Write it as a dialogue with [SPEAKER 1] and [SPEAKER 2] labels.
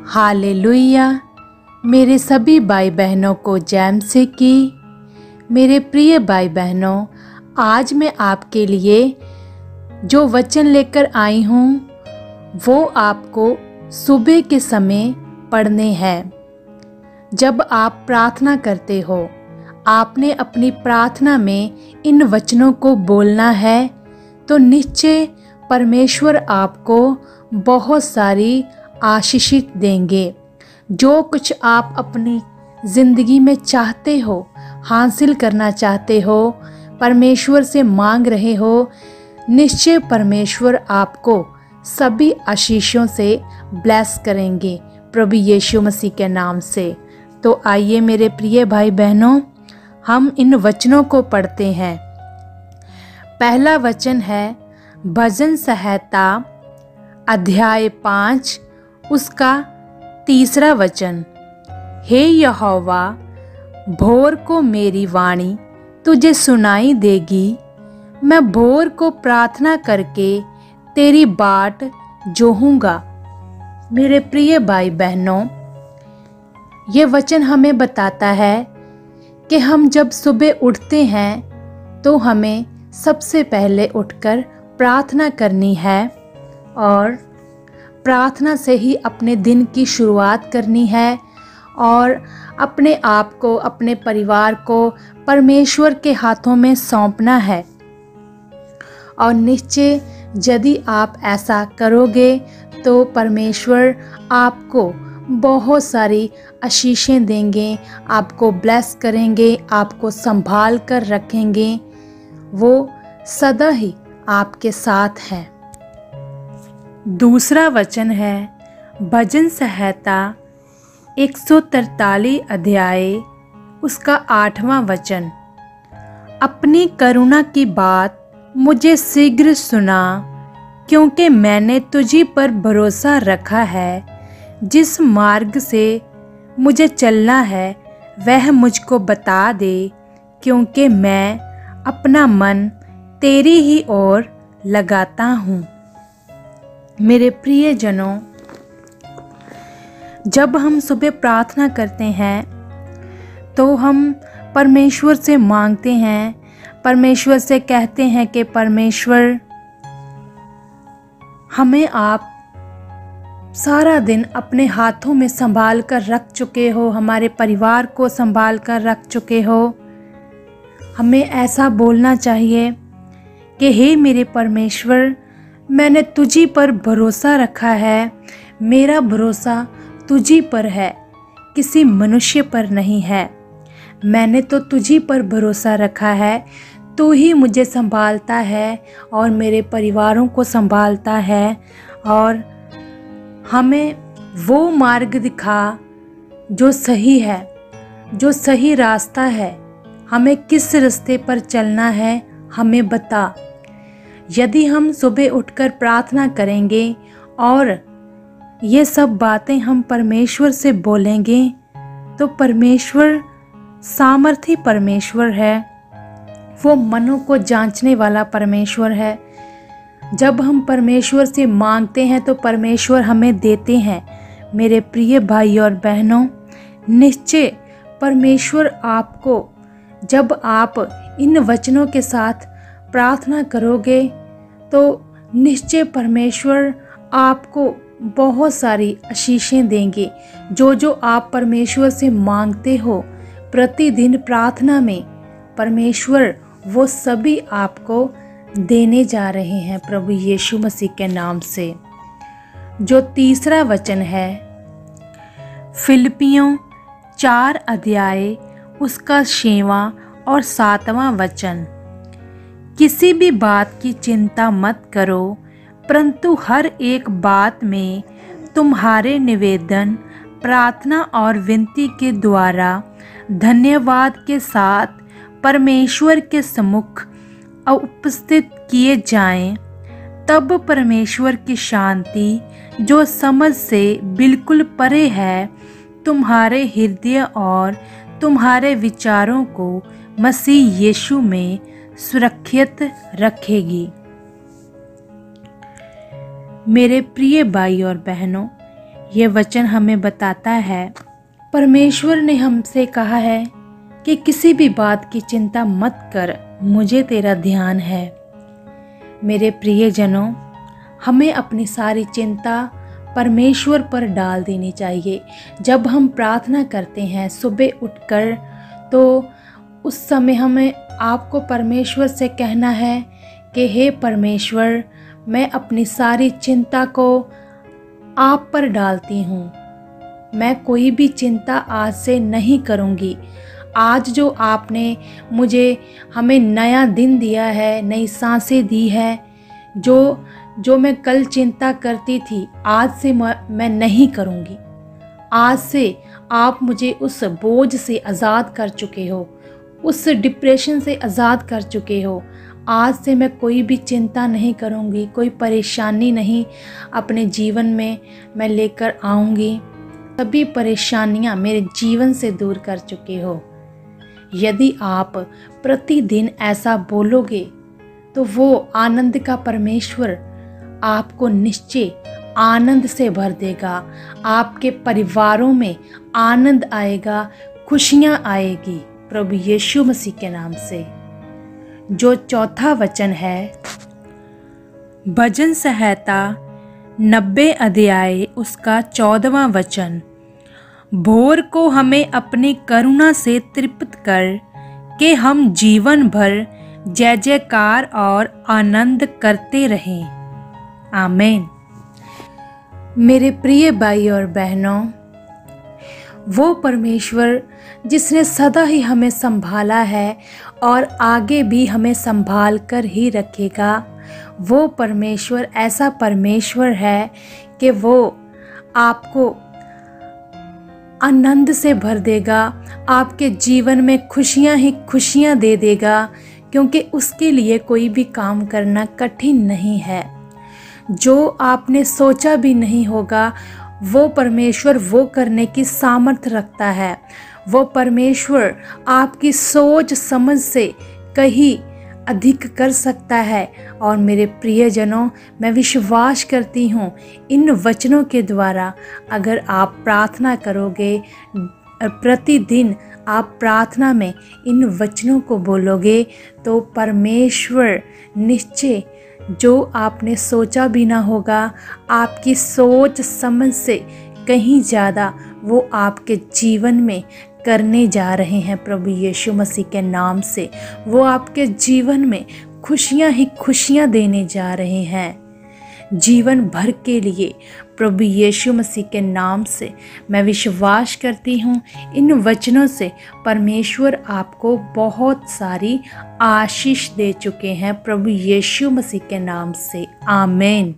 [SPEAKER 1] Hallelujah. मेरे सभी भाई बहनों को जय मसीह की। मेरे प्रिय भाई बहनों, आज मैं आपके लिए जो वचन लेकर आई हूँ वो आपको सुबह के समय पढ़ने हैं। जब आप प्रार्थना करते हो, आपने अपनी प्रार्थना में इन वचनों को बोलना है, तो निश्चय परमेश्वर आपको बहुत सारी आशीषित देंगे। जो कुछ आप अपनी ज़िंदगी में चाहते हो, हासिल करना चाहते हो, परमेश्वर से मांग रहे हो, निश्चय परमेश्वर आपको सभी आशीषों से ब्लेस करेंगे प्रभु यीशु मसीह के नाम से। तो आइए मेरे प्रिय भाई बहनों, हम इन वचनों को पढ़ते हैं। पहला वचन है भजन संहिता अध्याय 5 उसका 3 वचन। हे यहोवा, भोर को मेरी वाणी तुझे सुनाई देगी। मैं भोर को प्रार्थना करके तेरी बाट जोहूँगा। मेरे प्रिय भाई बहनों, ये वचन हमें बताता है कि हम जब सुबह उठते हैं तो हमें सबसे पहले उठकर प्रार्थना करनी है और प्रार्थना से ही अपने दिन की शुरुआत करनी है और अपने आप को, अपने परिवार को परमेश्वर के हाथों में सौंपना है। और निश्चय यदि आप ऐसा करोगे तो परमेश्वर आपको बहुत सारी आशीषें देंगे, आपको ब्लेस करेंगे, आपको संभाल कर रखेंगे। वो सदा ही आपके साथ हैं। दूसरा वचन है भजन संहिता 143 अध्याय उसका 8वां वचन। अपनी करुणा की बात मुझे शीघ्र सुना, क्योंकि मैंने तुझी पर भरोसा रखा है। जिस मार्ग से मुझे चलना है वह मुझको बता दे, क्योंकि मैं अपना मन तेरी ही ओर लगाता हूँ। मेरे प्रिय जनों, जब हम सुबह प्रार्थना करते हैं तो हम परमेश्वर से मांगते हैं, परमेश्वर से कहते हैं कि परमेश्वर, हमें आप सारा दिन अपने हाथों में संभाल कर रख चुके हो, हमारे परिवार को संभाल कर रख चुके हो। हमें ऐसा बोलना चाहिए कि हे मेरे परमेश्वर, मैंने तुझी पर भरोसा रखा है। मेरा भरोसा तुझी पर है, किसी मनुष्य पर नहीं है। मैंने तो तुझी पर भरोसा रखा है, तू ही मुझे संभालता है और मेरे परिवारों को संभालता है। और हमें वो मार्ग दिखा जो सही है, जो सही रास्ता है। हमें किस रास्ते पर चलना है हमें बता। यदि हम सुबह उठकर प्रार्थना करेंगे और ये सब बातें हम परमेश्वर से बोलेंगे तो परमेश्वर सामर्थी परमेश्वर है, वो मनों को जांचने वाला परमेश्वर है। जब हम परमेश्वर से मांगते हैं तो परमेश्वर हमें देते हैं। मेरे प्रिय भाई और बहनों, निश्चय परमेश्वर आपको, जब आप इन वचनों के साथ प्रार्थना करोगे तो निश्चय परमेश्वर आपको बहुत सारी आशीषें देंगे। जो जो आप परमेश्वर से मांगते हो प्रतिदिन प्रार्थना में, परमेश्वर वो सभी आपको देने जा रहे हैं प्रभु यीशु मसीह के नाम से। जो 3 वचन है फिलिपियों 4 अध्याय उसका 6वां और 7वां वचन। किसी भी बात की चिंता मत करो, परंतु हर एक बात में तुम्हारे निवेदन, प्रार्थना और विनती के द्वारा धन्यवाद के साथ परमेश्वर के सम्मुख उपस्थित किए जाएं। तब परमेश्वर की शांति, जो समझ से बिल्कुल परे है, तुम्हारे हृदय और तुम्हारे विचारों को मसीह यीशु में सुरक्षित रखेगी। मेरे प्रिय भाई और बहनों, ये वचन हमें बताता है, परमेश्वर ने हमसे कहा है कि किसी भी बात की चिंता मत कर, मुझे तेरा ध्यान है। मेरे प्रियजनों, हमें अपनी सारी चिंता परमेश्वर पर डाल देनी चाहिए। जब हम प्रार्थना करते हैं सुबह उठकर, तो उस समय हमें आपको परमेश्वर से कहना है कि हे परमेश्वर, मैं अपनी सारी चिंता को आप पर डालती हूँ। मैं कोई भी चिंता आज से नहीं करूँगी। आज जो आपने हमें नया दिन दिया है, नई सांसें दी है, जो मैं कल चिंता करती थी, आज से मैं नहीं करूँगी। आज से आप मुझे उस बोझ से आज़ाद कर चुके हो, उस डिप्रेशन से आज़ाद कर चुके हो। आज से मैं कोई भी चिंता नहीं करूँगी, कोई परेशानी नहीं अपने जीवन में मैं लेकर आऊँगी। सभी परेशानियाँ मेरे जीवन से दूर कर चुके हो। यदि आप प्रतिदिन ऐसा बोलोगे तो वो आनंद का परमेश्वर आपको निश्चय आनंद से भर देगा। आपके परिवारों में आनंद आएगा, खुशियाँ आएगी प्रभु यीशु मसीह के नाम से। जो चौथा वचन है, भजन संहिता 90 अध्याय उसका 14वां वचन, भोर को हमें अपनी करुणा से तृप्त कर कि हम जीवन भर जय जयकार और आनंद करते रहें। आमीन। मेरे प्रिय भाई और बहनों, वो परमेश्वर जिसने सदा ही हमें संभाला है और आगे भी हमें संभाल कर ही रखेगा, वो परमेश्वर ऐसा परमेश्वर है कि वो आपको आनंद से भर देगा, आपके जीवन में खुशियाँ ही खुशियाँ दे देगा, क्योंकि उसके लिए कोई भी काम करना कठिन नहीं है। जो आपने सोचा भी नहीं होगा, वो परमेश्वर वो करने की सामर्थ्य रखता है। वो परमेश्वर आपकी सोच समझ से कहीं अधिक कर सकता है। और मेरे प्रियजनों, मैं विश्वास करती हूँ इन वचनों के द्वारा अगर आप प्रार्थना करोगे, प्रतिदिन आप प्रार्थना में इन वचनों को बोलोगे, तो परमेश्वर निश्चय जो आपने सोचा भी ना होगा, आपकी सोच समझ से कहीं ज़्यादा वो आपके जीवन में करने जा रहे हैं प्रभु यीशु मसीह के नाम से। वो आपके जीवन में खुशियाँ ही खुशियाँ देने जा रहे हैं जीवन भर के लिए प्रभु यीशु मसीह के नाम से। मैं विश्वास करती हूँ इन वचनों से परमेश्वर आपको बहुत सारी आशीष दे चुके हैं प्रभु यीशु मसीह के नाम से। आमीन।